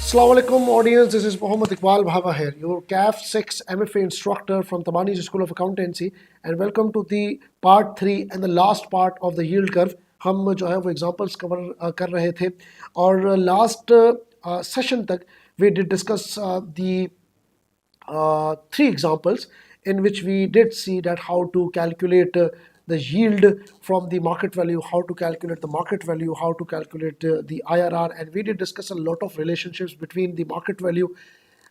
Assalamu alaikum audience, this is Mohammed Iqbal Bhava here, your CAF 6 MFA instructor from Tabani School of Accountancy, and welcome to the part 3 and the last part of the yield curve. हम जो है वो examples cover कर रहे थे और last session तक we did discuss the 3 examples in which we did see that how to calculate the yield from the market value, how to calculate the market value, how to calculate the IRR, and we did discuss a lot of relationships between the market value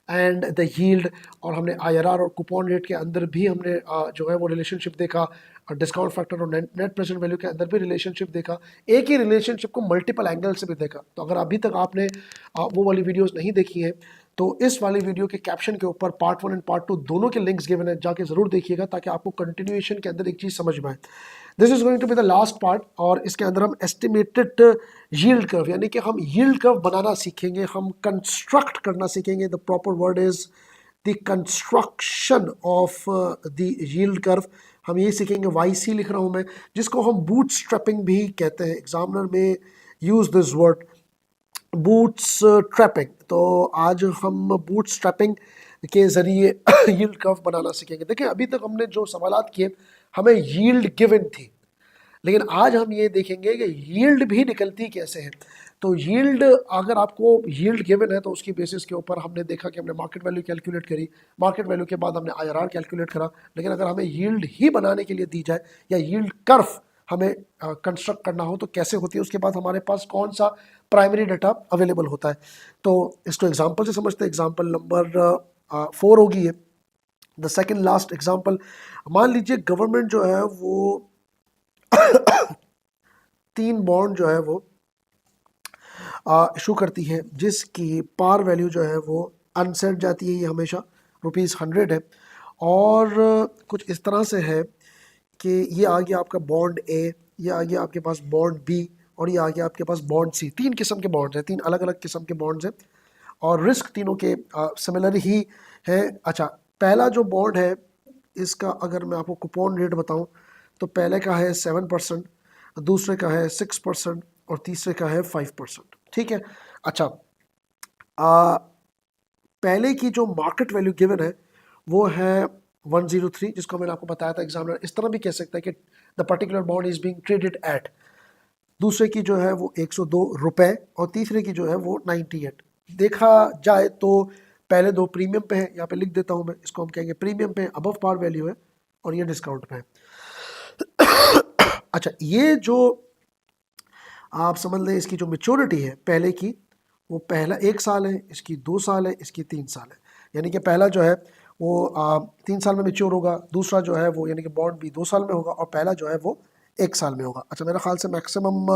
and the yield. और हमने IRR और coupon rate के अंदर भी हमने जो है वो रिलेशनशिप देखा, डिस्काउंट फैक्टर और नेट प्रेजेंट वैल्यू के अंदर भी रिलेशनशिप देखा, एक ही रिलेशनशिप को मल्टीपल एंगल से भी देखा। तो अगर अभी तक आपने वो वाली वीडियोस नहीं देखी है तो इस वाली वीडियो के कैप्शन के ऊपर पार्ट 1 एंड पार्ट 2 दोनों के लिंक्स गिवन है, जाके ज़रूर देखिएगा ताकि आपको कंटिन्यूएशन के अंदर एक चीज़ समझ में आए। This is going to be the last part और इसके अंदर हम एस्टिमेटेड यील्ड कर्व यानी कि हम यील्ड कर्व बनाना सीखेंगे, हम कंस्ट्रक्ट करना सीखेंगे। The proper word is the construction of the yield curve. हम ये सीखेंगे, YC लिख रहा हूँ मैं, जिसको हम बूट स्ट्रैपिंग भी कहते हैं। एग्जामिनर में use this word boots trapping. तो आज हम बूट स्ट्रैपिंग के ज़रिए यील्ड कर्व बनाना सीखेंगे। देखिए अभी तक हमने जो सवालात किए हमें यील्ड गिवन थी, लेकिन आज हम ये देखेंगे कि यील्ड भी निकलती कैसे है। तो यील्ड, अगर आपको यील्ड गिवन है तो उसकी बेसिस के ऊपर हमने देखा कि हमने मार्केट वैल्यू कैलकुलेट करी, मार्केट वैल्यू के बाद हमने IRR कैलकुलेट करा। लेकिन अगर हमें यील्ड ही बनाने के लिए दी जाए या यील्ड कर्व हमें कंस्ट्रक्ट करना हो तो कैसे होती है, उसके बाद हमारे पास कौन सा प्राइमरी डाटा अवेलेबल होता है। तो इसको एग्जाम्पल से समझते हैं। एग्जाम्पल नंबर 4 होगी ये, द सेकेंड लास्ट एग्जाम्पल। मान लीजिए गवर्नमेंट जो है वो 3 बॉन्ड जो है वो इशू करती है, जिसकी पार वैल्यू जो है वो अनसेट जाती है, ये हमेशा ₹100 है। और कुछ इस तरह से है कि ये आ गया आपका बॉन्ड A, ये आ गया आपके पास बॉन्ड B और ये आ गया आपके पास बॉन्ड C। 3 किस्म के बॉन्ड्स हैं, 3 अलग अलग किस्म के बॉन्ड्स हैं और रिस्क तीनों के सिमिलर ही है। अच्छा, पहला जो बॉन्ड है इसका अगर मैं आपको कूपन रेट बताऊं तो पहले का है 7%, दूसरे का है 6% और तीसरे का है 5%। ठीक है। अच्छा, पहले की जो मार्केट वैल्यू गिवन है वो है 103, जिसको मैंने आपको बताया था। एग्जामिनर इस तरह भी कह सकता है कि the particular bond is being traded at. दूसरे की जो है वो 102 रुपए और तीसरे की जो है वो 98। देखा जाए तो पहले 2 प्रीमियम पे है, यहाँ पे लिख देता हूँ मैं, इसको हम कहेंगे प्रीमियम पे, अबव पार वैल्यू है, और ये डिस्काउंट पे है। अच्छा, ये जो आप समझ लें इसकी जो मेच्योरिटी है पहले की, वो पहला 1 साल है, इसकी 2 साल है, इसकी 3 साल है। यानी कि पहला जो है वो 3 साल में मेच्योर होगा, दूसरा जो है वो यानी कि बॉन्ड भी 2 साल में होगा और पहला जो है वो 1 साल में होगा। अच्छा, मेरे ख्याल से मैक्सिमम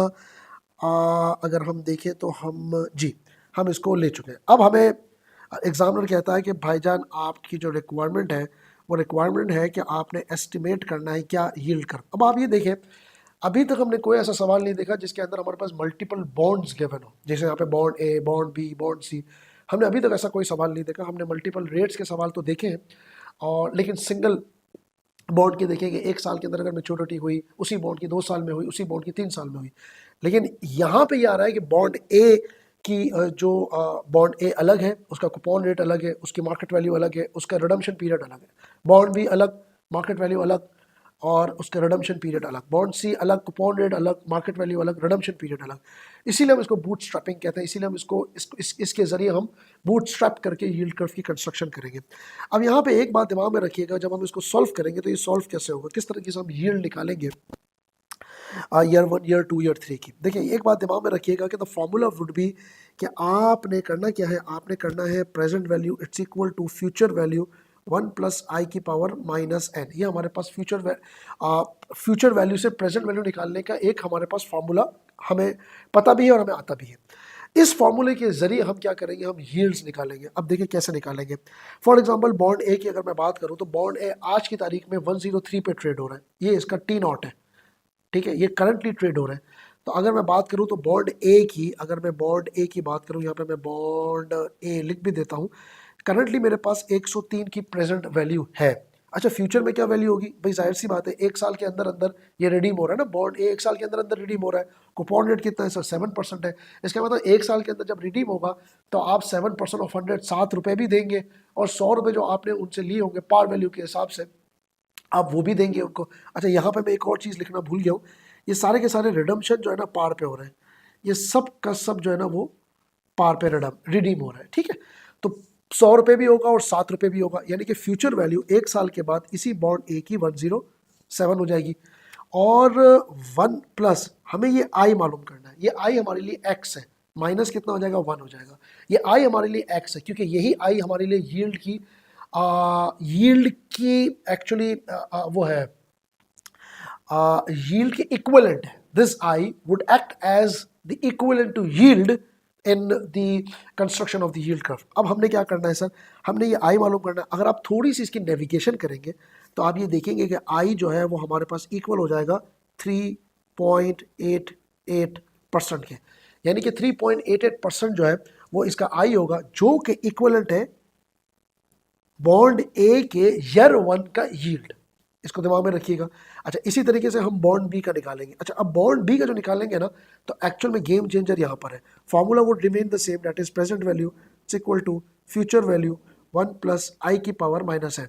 अगर हम देखें तो हम इसको ले चुके हैं। अब हमें एग्जामिनर कहता है कि भाईजान आपकी जो रिक्वायरमेंट है वो रिक्वायरमेंट है कि आपने एस्टिमेट करना है क्या यील्ड कर। अब आप ये देखें, अभी तक हमने कोई ऐसा सवाल नहीं देखा जिसके अंदर हमारे पास मल्टीपल बॉन्ड्स गिवन हो, जैसे यहाँ पे bond A, bond B, bond C। हमने अभी तक ऐसा कोई सवाल नहीं देखा। हमने मल्टीपल रेट्स के सवाल तो देखे हैं और लेकिन सिंगल बॉन्ड के देखेंगे 1 साल के अंदर अगर मेच्योरिटी हुई, उसी बॉन्ड की 2 साल में हुई, उसी बॉन्ड की 3 साल में हुई। लेकिन यहाँ पे ये आ रहा है कि बॉन्ड A की जो बॉन्ड A अलग है, उसका कूपन रेट अलग है, उसकी मार्केट वैल्यू अलग है, उसका रिडम्पशन पीरियड अलग है। बॉन्ड B अलग, मार्केट वैल्यू अलग और उसका रिडम्पशन पीरियड अलग। बॉन्ड C अलग, कूपन रेट अलग, मार्केट वैल्यू अलग, रिडम्पशन पीरियड अलग। इसीलिए हम इसको बूट स्ट्रैपिंग कहते हैं। इसीलिए हम इसके ज़रिए हम बूट स्ट्रैप करके यील्ड कर्व की कंस्ट्रक्शन करेंगे। अब यहाँ पे एक बात दिमाग में रखिएगा, जब हम इसको सॉल्व करेंगे तो ये सॉल्व कैसे होगा, किस तरीके से हम यील्ड निकालेंगे ईयर 1, ईयर 2, ईयर 3 की। देखिए एक बात दिमाग में रखिएगा कि द फॉर्मूला वुड बी कि आपने करना क्या है, आपने करना है present value it's equal to future value 1 + i की पावर -n। ये हमारे पास फ्यूचर वैल्यू से प्रेजेंट वैल्यू निकालने का एक हमारे पास फॉर्मूला हमें पता भी है और हमें आता भी है। इस फॉर्मूले के जरिए हम क्या करेंगे, हम यील्ड्स निकालेंगे। अब देखिए कैसे निकालेंगे। फॉर एग्जांपल बॉन्ड A की अगर मैं बात करूं तो बॉन्ड A आज की तारीख में 103 पे ट्रेड हो रहा है, ये इसका T0 है। ठीक है, ये करंटली ट्रेड हो रहा है। तो अगर मैं बात करूं तो बॉन्ड A की, अगर मैं बॉन्ड A की बात करूं, यहाँ पे मैं बॉन्ड A लिख भी देता हूं। करंटली मेरे पास 103 की प्रेजेंट वैल्यू है। अच्छा फ्यूचर में क्या वैल्यू होगी भाई, जाहिर सी बात है 1 साल के अंदर अंदर ये रिडीम हो रहा है ना, बॉन्ड 1 साल के अंदर अंदर रिडीम हो रहा है। कूपन रेट कितना है सर, 7% है। इसका मतलब 1 साल के अंदर जब रिडीम होगा तो आप 7% ऑफ 100 7 रुपये भी देंगे, और 100 रुपये जो आपने उनसे लिए होंगे पार वैल्यू के हिसाब से आप वो भी देंगे उनको। अच्छा यहाँ पे मैं एक और चीज़ लिखना भूल गया हूँ, ये सारे के सारे रिडम्पशन जो है ना पार पे हो रहे हैं, ये सब का सब जो है ना वो पार पे रिडीम हो रहा है, ठीक है। तो 100 रुपये भी होगा और 7 रुपये भी होगा, यानी कि फ्यूचर वैल्यू 1 साल के बाद इसी बॉन्ड ए की 107 हो जाएगी। और 1 प्लस हमें ये आई मालूम करना है, ये आई हमारे लिए एक्स है, माइनस कितना हो जाएगा 1 हो जाएगा। ये आई हमारे लिए एक्स है क्योंकि यही आई हमारे लिए यील्ड की एक्चुअली वो है, yield के इक्विवेलेंट है। This I would act as the equivalent to yield in the construction of the yield curve. अब हमने क्या करना है सर, हमने ये आई मालूम करना है। अगर आप थोड़ी सी इसकी नेविगेशन करेंगे तो आप ये देखेंगे कि आई जो है वो हमारे पास इक्वल हो जाएगा 3.88% के, यानी कि 3.88% जो है वो इसका आई होगा, जो कि इक्विवेलेंट है बॉन्ड ए के ईयर 1 का यील्ड। इसको दिमाग में रखिएगा। अच्छा इसी तरीके से हम बॉन्ड बी का निकालेंगे। अच्छा अब बॉन्ड बी का जो निकालेंगे ना, तो एक्चुअल में गेम चेंजर यहाँ पर है। Formula would remain the same, that is present value is equal to future value 1 plus I की पावर माइनस एन।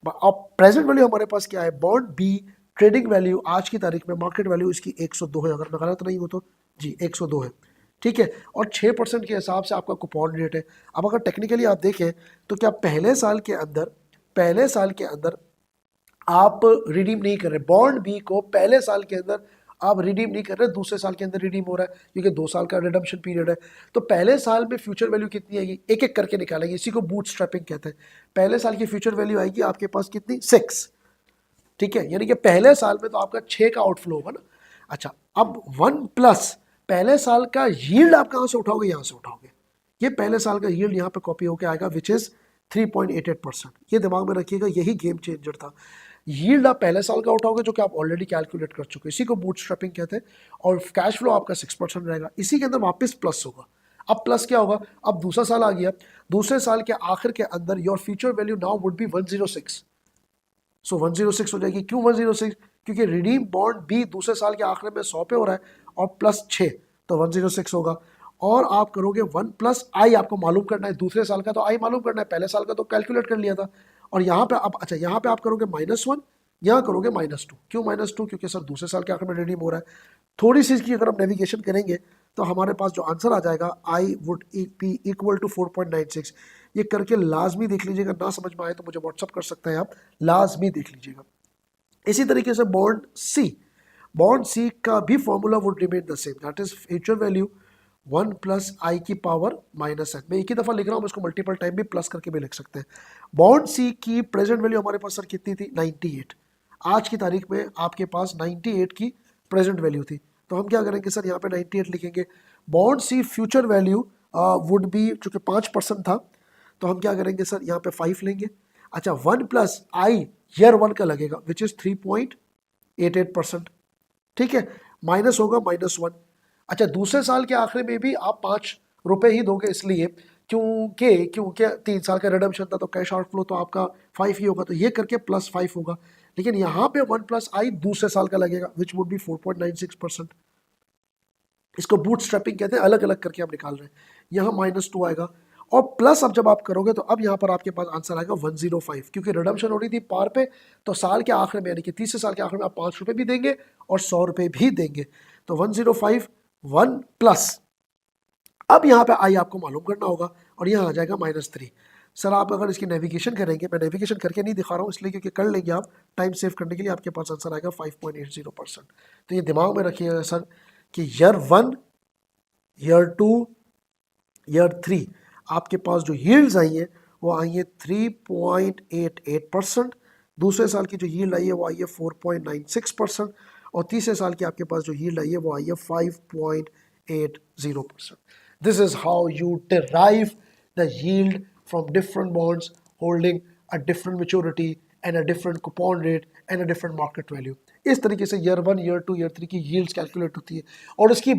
अब प्रेजेंट वैल्यू हमारे पास क्या है, बॉन्ड बी ट्रेडिंग वैल्यू आज की तारीख में मार्केट वैल्यू इसकी 102 है, अगर मैं गलत नहीं हूँ तो जी 102 है, ठीक है। और 6% के हिसाब से आपका कूपन रेट है। अब अगर टेक्निकली आप देखें तो क्या पहले साल के अंदर आप रिडीम नहीं कर रहे, बॉन्ड बी को पहले साल के अंदर आप रिडीम नहीं कर रहे, दूसरे साल के अंदर रिडीम हो रहा है क्योंकि 2 साल का रिडम्पशन पीरियड है। तो पहले साल में फ्यूचर वैल्यू कितनी आएगी, एक एक करके निकालेंगे, इसी को बूट स्ट्रैपिंग कहते हैं। पहले साल की फ्यूचर वैल्यू आएगी आपके पास कितनी, 6, ठीक है, यानी कि पहले साल में तो आपका 6 का आउटफ्लो होगा ना। अच्छा अब 1 प्लस पहले साल का यील्ड आप कहाँ से उठाओगे, यहाँ से उठाओगे। ये पहले साल का यील्ड यहाँ पे कॉपी होकर आएगा विच इज 3.88%। ये दिमाग में रखिएगा, यही गेम चेंजर था। यील्ड आप पहले साल का उठाओगे जो कि आप ऑलरेडी कैलकुलेट कर चुके, इसी को बूटस्ट्रैपिंग कहते हैं। और कैश फ्लो आपका 6% रहेगा, इसी के अंदर वापस प्लस होगा। अब प्लस क्या होगा, अब दूसरा साल आ गया, दूसरे साल के आखिर के अंदर your future value now would be 106। सो 106 हो जाएगी। क्यों 106, क्योंकि रिडीम बॉन्ड बी दूसरे साल के आखिर में 100 पे हो रहा है और प्लस 6 तो 106 होगा। और आप करोगे 1 प्लस आई, आपको मालूम करना है दूसरे साल का, तो आई मालूम करना है, पहले साल का तो कैलकुलेट कर लिया था। और यहाँ पे आप, अच्छा यहाँ पे आप करोगे -1, यहाँ करोगे -2। क्यों -2, क्योंकि सर दूसरे साल के आखिर में रिडीम हो रहा है। थोड़ी सी इसकी अगर हम नेविगेशन करेंगे तो हमारे पास जो आंसर आ जाएगा I would be equal to 4.96। ये करके लाजमी देख लीजिएगा, ना समझ में आए तो मुझे व्हाट्सअप कर सकते हैं आप, लाजमी देख लीजिएगा। इसी तरीके से बॉन्ड सी का भी formula would remain the same, that is future value 1 plus I की पावर माइनस एन। मैं एक ही दफ़ा लिख रहा हूँ, इसको मल्टीपल टाइम भी प्लस करके भी लिख सकते हैं। बॉन्ड सी की प्रेजेंट वैल्यू हमारे पास सर कितनी थी, 98। आज की तारीख में आपके पास 98 की प्रेजेंट वैल्यू थी, तो हम क्या करेंगे सर, यहाँ पे 98 लिखेंगे। Bond C future value would be, चूँकि 5% था तो हम क्या करेंगे सर, यहाँ पे 5 लेंगे। अच्छा 1 प्लस आई ईयर 1 का लगेगा विच इज़ 3.88%, ठीक है, माइनस होगा -1। अच्छा दूसरे साल के आखिर में भी आप 5 रुपये ही दोगे, इसलिए क्योंकि 3 साल का रिडम्पशन था तो कैश आउटफ्लो तो आपका 5 ही होगा, तो ये करके +5 होगा। लेकिन यहाँ पे 1 प्लस आई दूसरे साल का लगेगा विच वुड बी 4.96%। इसको बूट स्ट्रैपिंग कहते हैं, अलग अलग करके आप निकाल रहे हैं। यहाँ -2 आएगा और प्लस अब जब आप करोगे तो अब यहाँ पर आपके पास आंसर आएगा 105, क्योंकि रिडम्पशन हो रही थी पार पे, तो साल के आखिर में यानी कि तीसरे साल के आखिर में आप 5 रुपये भी देंगे और 100 रुपये भी देंगे, तो 105 1 प्लस। अब यहाँ पे आई आपको मालूम करना होगा और यहाँ आ जाएगा -3। सर आप अगर इसकी नेविगेशन करेंगे, मैं नेविगेशन करके नहीं दिखा रहा हूँ इसलिए क्योंकि कर लेंगे आप टाइम सेव करने के लिए, आपके पास आंसर आएगा 5.80%। तो ये दिमाग में रखिएगा सर कि ईयर 1, ईयर 2, ईयर 3 आपके पास जो यील्ड्स आई है वो आई है 3.88%, दूसरे साल की जो यील्ड आई है वो आई है 4.96%, और तीसरे साल की आपके पास जो यील्ड आई है वो आई है 5.80%। This is how you derive the yield from different bonds holding a different maturity and a different coupon rate and a different market value. इस तरीके से ईयर 1, ईयर 2, ईयर 3 की यील्ड्स कैलकुलेट होती है और उसकी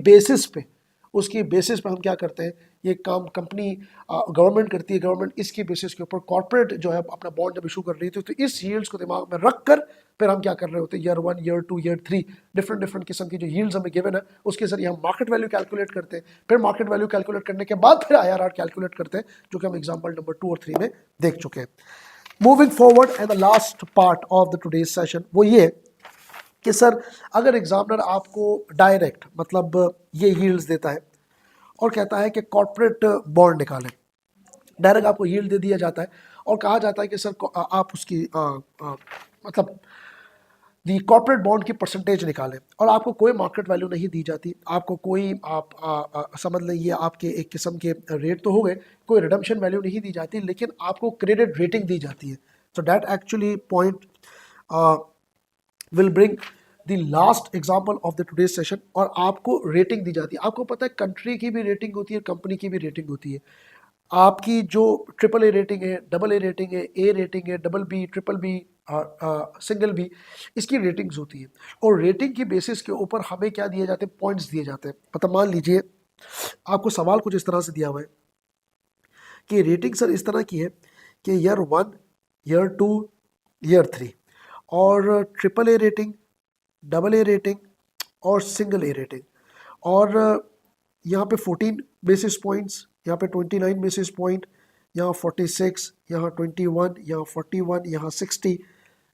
उसकी बेसिस पे हम क्या करते हैं, ये काम कंपनी गवर्नमेंट करती है, गवर्नमेंट इसकी बेसिस के ऊपर कॉर्पोरेट जो है अपना बॉन्ड जब इशू कर रही थी, तो इस यील्ड्स को दिमाग में रख कर फिर हम क्या कर रहे होते हैं, year 1, year 2, year 3 different different किस्म की जो यील्ड्स हमें गिवन है उसके जरिए हम मार्केट वैल्यू कैलकुलेट करते हैं। फिर मार्केट वैल्यू कैलकुलेट करने के बाद फिर IRR कैलकुलेट करते हैं, जो कि हम एग्जाम्पल नंबर 2 और 3 में देख चुके हैं। Moving forward and the last part of the today's session वो ये कि सर अगर एग्जामिनर आपको डायरेक्ट मतलब ये यील्ड्स देता है और कहता है कि कॉर्पोरेट बॉन्ड निकालें, डायरेक्ट आपको यील्ड दे दिया जाता है और कहा जाता है कि सर आप उसकी मतलब दी कॉर्पोरेट बॉन्ड की परसेंटेज निकालें, और आपको कोई मार्केट वैल्यू नहीं दी जाती, आपको कोई आप समझ लीजिए आपके एक किस्म के रेट तो हो गए, कोई रिडम्पशन वैल्यू नहीं दी जाती, लेकिन आपको क्रेडिट रेटिंग दी जाती है। So that actually point will bring the last example of the today's session. और आपको रेटिंग दी जाती है, आपको पता है कंट्री की भी रेटिंग होती है, कंपनी की भी रेटिंग होती है। आपकी जो AAA रेटिंग है, AA रेटिंग है, A रेटिंग है, BB, BBB, सिंगल बी, इसकी रेटिंग्स होती है। और रेटिंग की बेसिस के ऊपर हमें क्या दिए जाते हैं, पॉइंट्स दिए जाते हैं। मतलब मान लीजिए आपको सवाल कुछ इस तरह से दिया हुआ है कि रेटिंग सर इस तरह की है कि ईयर 1, ईयर 2, ईयर 3 और AAA रेटिंग, AA रेटिंग और सिंगल A रेटिंग, और यहाँ पे 14 बेसिस पॉइंट्स, यहाँ पे 29 बेसिस पॉइंट, यहाँ 46, यहाँ 21, यहाँ 41, यहाँ 60,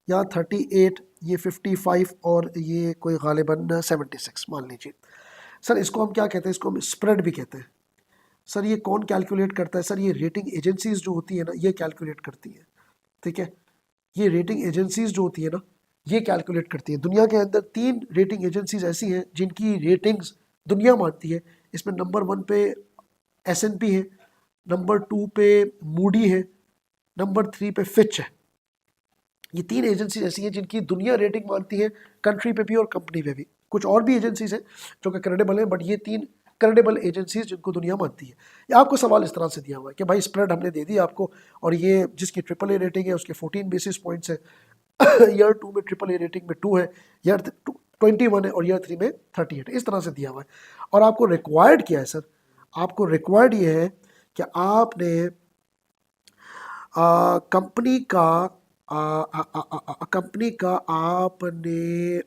यहाँ 38, ये 55 और ये कोई गालिबन 76 मान लीजिए। सर इसको हम क्या कहते हैं, इसको हम स्प्रेड भी कहते हैं। सर ये कौन कैलकुलेट करता है, सर ये रेटिंग एजेंसीज जो होती है ना ये कैलकुलेट करती है, ठीक है। ये रेटिंग एजेंसीज जो होती है ना ये कैलकुलेट करती है। दुनिया के अंदर 3 रेटिंग एजेंसीज ऐसी हैं जिनकी रेटिंग्स दुनिया मानती है। इसमें नंबर 1 पे S&P है, नंबर 2 पे मूडी है, नंबर 3 पे फिच है। ये 3 एजेंसीज ऐसी हैं जिनकी दुनिया रेटिंग मानती है, कंट्री पे भी और कंपनी पे भी। कुछ और भी एजेंसीज हैं जो कि क्रेडिबल हैं, बट ये 3 क्रेडिबल एजेंसीज जिनको दुनिया मानती है। ये आपको सवाल इस तरह से दिया हुआ है कि भाई स्प्रेड हमने दे दी आपको, और ये जिसकी AAA रेटिंग है उसके 14 बेसिस पॉइंट्स है, ईयर 2 में AAA रेटिंग में 2 है, ईयर 21 है और ईयर 3 में 38 है। इस तरह से दिया हुआ है। और आपको रिक्वायर्ड क्या है सर, आपको रिक्वायर्ड ये है कि आपने कंपनी का आपने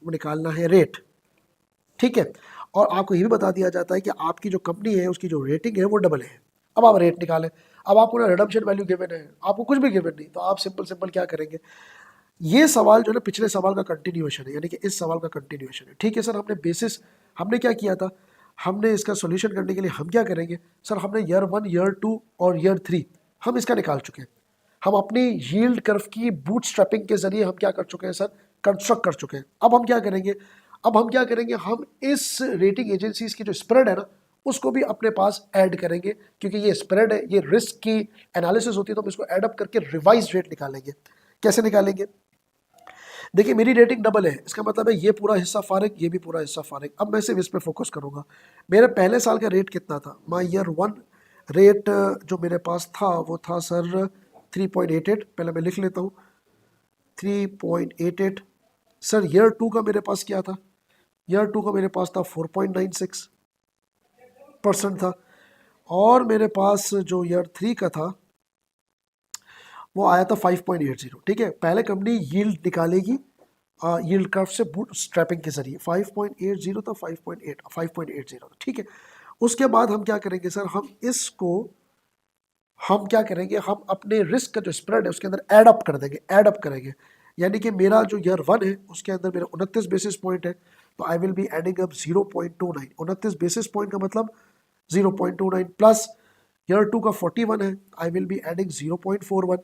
वो निकालना है रेट, ठीक है। और आपको ये भी बता दिया जाता है कि आपकी जो कंपनी है उसकी जो रेटिंग है वो AA है। अब आप रेट निकालें। अब आपको ना रिडम्पशन वैल्यू गिवन है, आपको कुछ भी गिवन नहीं, तो आप सिंपल क्या करेंगे, ये सवाल जो है ना पिछले सवाल का कंटिन्यूएशन है, यानी कि इस सवाल का कंटिन्यूएशन है, ठीक है सर। हमने क्या किया था, हमने इसका सॉल्यूशन करने के लिए हम क्या करेंगे सर, हमने ईयर 1, ईयर 2 और ईयर 3 हम इसका निकाल चुके हैं। हम अपनी यील्ड कर्व की बूटस्ट्रैपिंग के जरिए हम क्या कर चुके हैं सर, कंस्ट्रक्ट कर चुके हैं। अब हम क्या करेंगे, हम इस रेटिंग एजेंसीज की जो स्प्रेड है ना उसको भी अपने पास ऐड करेंगे, क्योंकि ये स्प्रेड है, ये रिस्क की एनालिसिस होती है, तो हम इसको ऐड अप करके रिवाइज रेट निकालेंगे। कैसे निकालेंगे, देखिए मेरी रेटिंग डबल है, इसका मतलब है ये पूरा हिस्सा फारिग, ये भी पूरा हिस्सा फारिग। अब मैं सिर्फ इस पे फोकस करूंगा। मेरे पहले साल का रेट कितना था, माई ईयर 1 रेट जो मेरे पास था वो था सर 3.88, पहले मैं लिख लेता हूँ 3.88। सर ईयर 2 का मेरे पास क्या था, ईयर 2 का मेरे पास था 4.96% था, और मेरे पास जो ईयर 3 का था वो आया था 5.80, ठीक है। पहले कंपनी यील्ड निकालेगी यील्ड कर्व से बूट स्ट्रैपिंग के जरिए, 5.80 था, 5.80 था, ठीक है। उसके बाद हम क्या करेंगे सर, हम क्या करेंगे, हम अपने रिस्क का जो स्प्रेड है उसके अंदर ऐड अप करेंगे। यानी कि मेरा जो ईयर 1 है उसके अंदर मेरा 29 बेसिस पॉइंट है, तो I will be adding up 0.29। 29 basis point का मतलब 0.29 प्लस ईयर 2 का 41 है, आई विल बी एडिंग 0.41,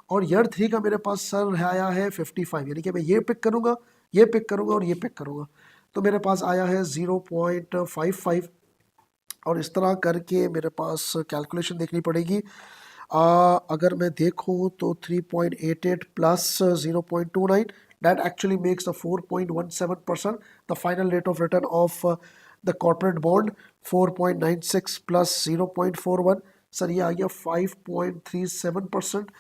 और ईयर 3 का मेरे पास सर आया है 55, यानी कि मैं ये पिक करूंगा और ये पिक करूंगा, तो मेरे पास आया है 0.55। और इस तरह करके मेरे पास कैलकुलेशन देखनी पड़ेगी। अगर मैं देखूं तो 3.88 plus 0.29 that actually makes the 4.17%, the final rate of return of the corporate bond 4.96 plus 0.41, sir ये आ गया 5.37%,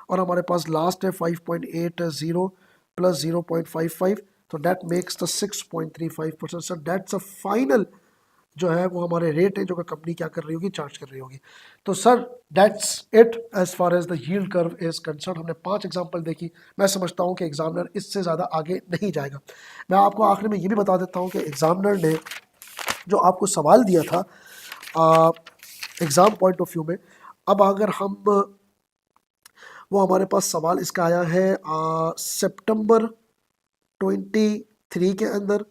और हमारे पास लास्ट है 5.80 प्लस 0.55, तो that makes the 6.35%. Sir that's a final जो है वो हमारे रेट है जो कि कंपनी क्या कर रही होगी, चार्ज कर रही होगी। तो sir that's it as far as the yield curve is concerned. हमने 5 एग्जांपल देखी। मैं समझता हूँ कि एग्जामिनर इससे ज़्यादा आगे नहीं जाएगा। मैं आपको आखिर में ये भी बता देता हूँ कि एग्जामिनर ने जो आपको सवाल दिया था एग्ज़ाम पॉइंट ऑफ व्यू में, अब अगर हम वो हमारे पास सवाल इसका आया है सितंबर 23 के अंदर,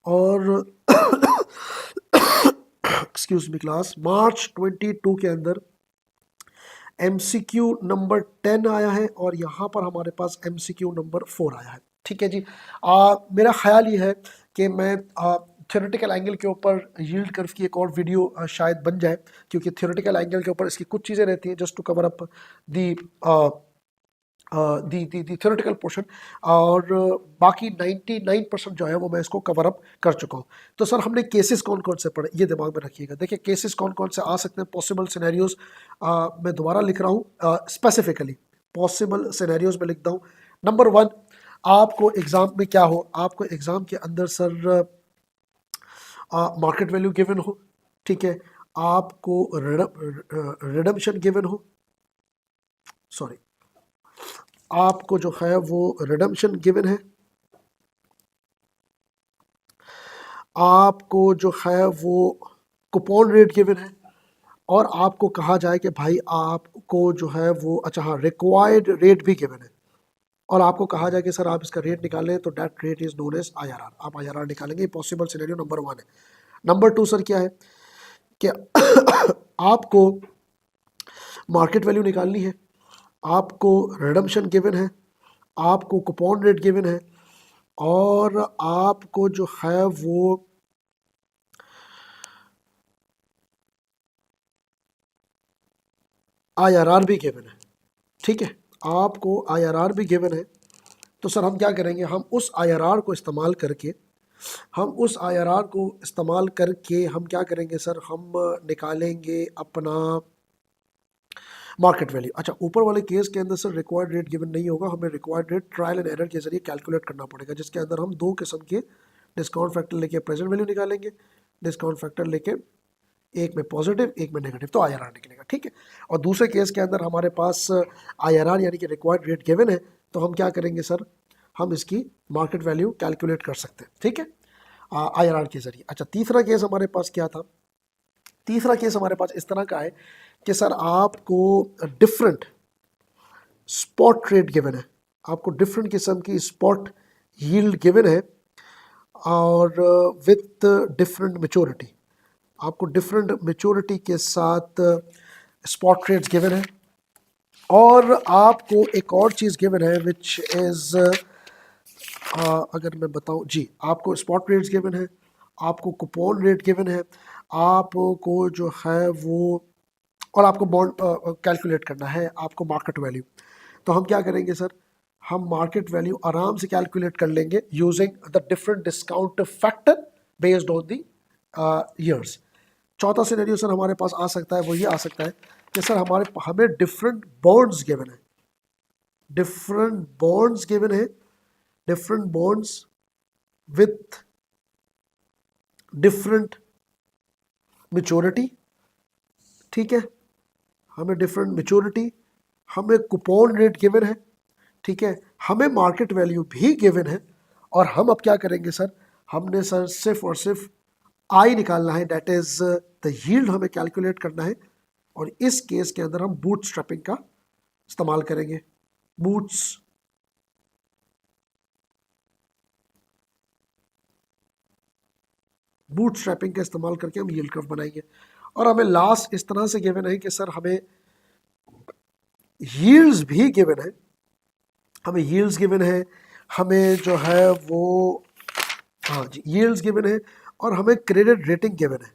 और एक्सक्यूज मी क्लास, मार्च 22 के अंदर MCQ नंबर 10 आया है, और यहाँ पर हमारे पास MCQ नंबर 4 आया है। ठीक है जी। मेरा ख्याल ये है कि मैं थ्योरेटिकल एंगल के ऊपर यील्ड कर्व की एक और वीडियो शायद बन जाए, क्योंकि थ्योरेटिकल एंगल के ऊपर इसकी कुछ चीज़ें रहती हैं just to cover up the the theoretical portion, और बाकी 99% जो है वो मैं इसको कवर अप कर चुका हूँ। तो सर हमने केसेस कौन कौन से पढ़े, ये दिमाग में रखिएगा। देखिए केसेस कौन कौन से आ सकते हैं, पॉसिबल सिनेरियोज मैं दोबारा लिख रहा हूँ, स्पेसिफिकली पॉसिबल सिनेरियोज में लिखता हूँ। नंबर 1, आपको एग्ज़ाम में क्या हो, आपको एग्ज़ाम के अंदर सर मार्केट वैल्यू गिवन हो, ठीक है, आपको रिडम्पशन गिवन हो, सॉरी, आपको जो है वो रिडम्पशन गिवन है, आपको जो है वो कूपन रेट गिवन है, और आपको कहा जाए कि भाई आपको जो है वो अच्छा हाँ रिक्वायर्ड रेट भी गिवन है, और आपको कहा जाए कि सर आप इसका रेट निकालें तो that rate is known as IRR। आप IRR निकालेंगे। पॉसिबल सिनेरियो नंबर 1 है। नंबर 2 सर क्या है कि आपको मार्केट वैल्यू निकालनी है, आपको रिडम्पशन गिवन है, आपको कूपन रेट गिवन है, और आपको जो है वो IRR भी गिवन है। ठीक है, आपको IRR भी गिवन है। तो सर हम क्या करेंगे, हम उस IRR को इस्तेमाल करके हम क्या करेंगे सर, हम निकालेंगे अपना मार्केट वैल्यू। अच्छा, ऊपर वाले केस के अंदर सर रिक्वायर्ड रेट गिवन नहीं होगा, हमें required rate trial and error के जरिए कैलकुलेट करना पड़ेगा, जिसके अंदर हम 2 किस्म के डिस्काउंट फैक्टर लेके प्रेजेंट वैल्यू निकालेंगे, डिस्काउंट फैक्टर लेके एक में पॉजिटिव एक में नेगेटिव, तो IRR निकलेगा। ठीक है, और दूसरे केस के अंदर हमारे पास IRR यानी कि रिक्वायर्ड रेट गिवन है, तो हम क्या करेंगे सर, हम इसकी मार्केट वैल्यू कैलकुलेट कर सकते हैं। ठीक है, IRR के जरिए। अच्छा, तीसरा केस हमारे पास क्या था, तीसरा केस हमारे पास इस तरह का है कि सर आपको डिफरेंट स्पॉट रेट गिवन है, आपको डिफरेंट किस्म की स्पॉट यील्ड गिवन है, और विथ डिफरेंट मैच्योरिटी, आपको डिफरेंट मैच्योरिटी के साथ स्पॉट रेट्स गिवन है, और आपको एक और चीज़ गिवन है विच इज़ अगर मैं बताऊं जी, आपको स्पॉट रेट्स गिवन है, आपको कूपन रेट गिवन है, आपको जो है वो, और आपको बॉन्ड कैलकुलेट करना है, आपको मार्केट वैल्यू। तो हम क्या करेंगे सर, हम मार्केट वैल्यू आराम से कैलकुलेट कर लेंगे using the different discount factor based on the years. चौथा सिनेरियो सर हमारे पास आ सकता है, वो ये आ सकता है कि सर हमें डिफरेंट बॉन्ड्स गिवन है, डिफरेंट बॉन्ड्स गिवन है, different bonds with different maturity. ठीक है, हमें डिफरेंट मैच्योरिटी, हमें कूपन रेट गिवन है, ठीक है, हमें मार्केट वैल्यू भी गिवन है, और हम अब क्या करेंगे सर, हमने सर सिर्फ और सिर्फ आई निकालना है, दैट इज द यील्ड हमें कैलकुलेट करना है, और इस केस के अंदर हम बूट स्ट्रैपिंग का इस्तेमाल करेंगे। बूट स्ट्रैपिंग का इस्तेमाल करके हम यील्ड कर्व बनाएंगे, और हमें लास्ट इस तरह से गिवन है कि सर हमें यील्ड्स भी गिवन है, हमें यील्ड्स गिवन है, हमें जो है वो हाँ जी यील्ड्स गिवन है, और हमें क्रेडिट रेटिंग गिवन है,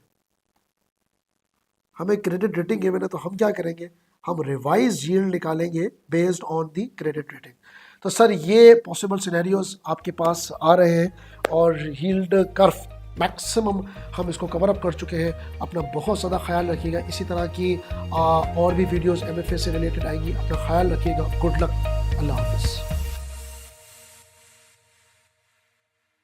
हमें क्रेडिट रेटिंग गिवन है। तो हम क्या करेंगे, हम रिवाइज यील्ड निकालेंगे based on the credit rating. तो सर ये पॉसिबल सिनेरियोज आपके पास आ रहे हैं, और यील्ड कर्व मैक्सिमम हम इसको कवर अप कर चुके हैं। अपना बहुत ज़्यादा ख्याल रखिएगा, इसी तरह की और भी वीडियोस MFA से रिलेटेड आएंगी। अपना ख्याल रखिएगा। गुड लक, अल्लाह हाफिज़।